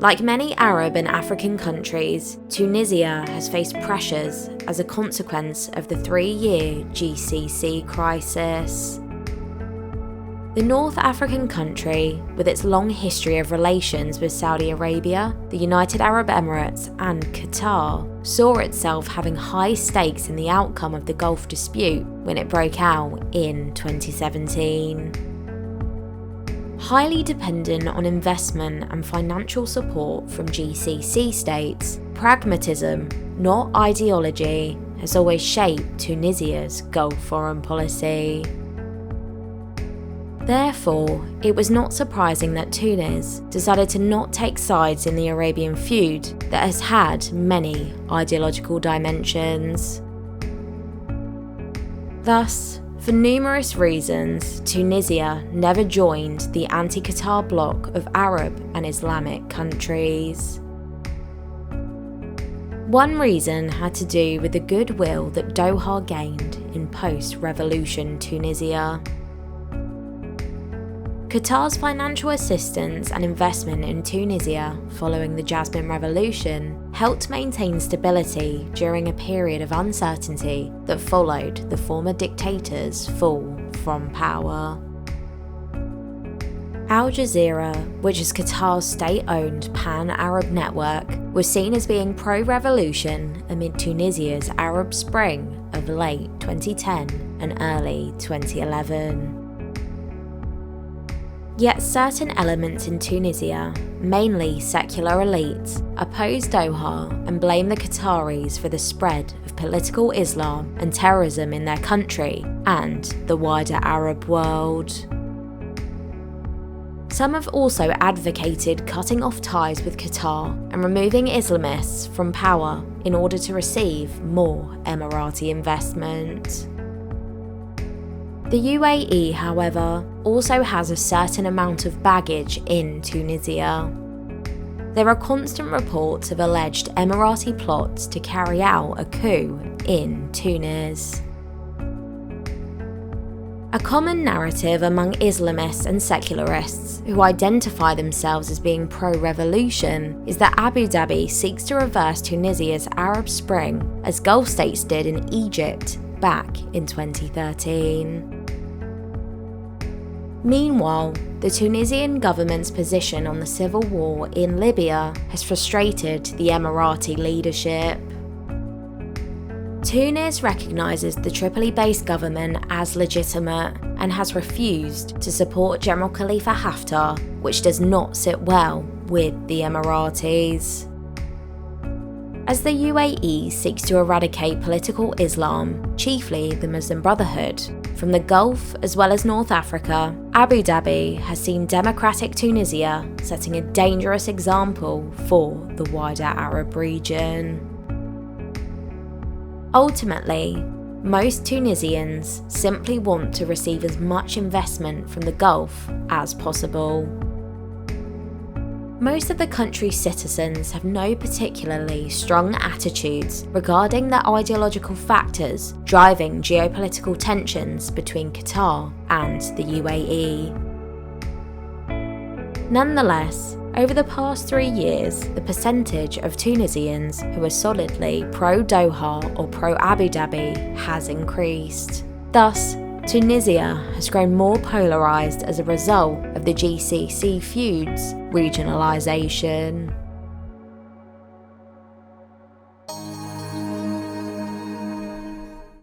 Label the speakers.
Speaker 1: Like many Arab and African countries, Tunisia has faced pressures as a consequence of the 3-year GCC crisis. The North African country, with its long history of relations with Saudi Arabia, the United Arab Emirates and Qatar, saw itself having high stakes in the outcome of the Gulf dispute when it broke out in 2017. Highly dependent on investment and financial support from GCC states, pragmatism, not ideology, has always shaped Tunisia's Gulf foreign policy. Therefore, it was not surprising that Tunis decided to not take sides in the Arabian feud that has had many ideological dimensions. Thus, for numerous reasons, Tunisia never joined the anti-Qatar bloc of Arab and Islamic countries. One reason had to do with the goodwill that Doha gained in post-revolution Tunisia. Qatar's financial assistance and investment in Tunisia following the Jasmine Revolution helped maintain stability during a period of uncertainty that followed the former dictator's fall from power. Al Jazeera, which is Qatar's state-owned pan-Arab network, was seen as being pro-revolution amid Tunisia's Arab Spring of late 2010 and early 2011. Yet certain elements in Tunisia, mainly secular elites, oppose Doha and blame the Qataris for the spread of political Islam and terrorism in their country and the wider Arab world. Some have also advocated cutting off ties with Qatar and removing Islamists from power in order to receive more Emirati investment. The UAE, however, also has a certain amount of baggage in Tunisia. There are constant reports of alleged Emirati plots to carry out a coup in Tunis. A common narrative among Islamists and secularists who identify themselves as being pro-revolution is that Abu Dhabi seeks to reverse Tunisia's Arab Spring as Gulf states did in Egypt back in 2013. Meanwhile, the Tunisian government's position on the civil war in Libya has frustrated the Emirati leadership. Tunis recognises the Tripoli-based government as legitimate and has refused to support General Khalifa Haftar, which does not sit well with the Emiratis. As the UAE seeks to eradicate political Islam, chiefly the Muslim Brotherhood, from the Gulf as well as North Africa, Abu Dhabi has seen democratic Tunisia setting a dangerous example for the wider Arab region. Ultimately, most Tunisians simply want to receive as much investment from the Gulf as possible. Most of the country's citizens have no particularly strong attitudes regarding the ideological factors driving geopolitical tensions between Qatar and the UAE. Nonetheless, over the past 3 years, the percentage of Tunisians who are solidly pro-Doha or pro-Abu Dhabi has increased. Thus, Tunisia has grown more polarised as a result of the GCC feud's regionalisation.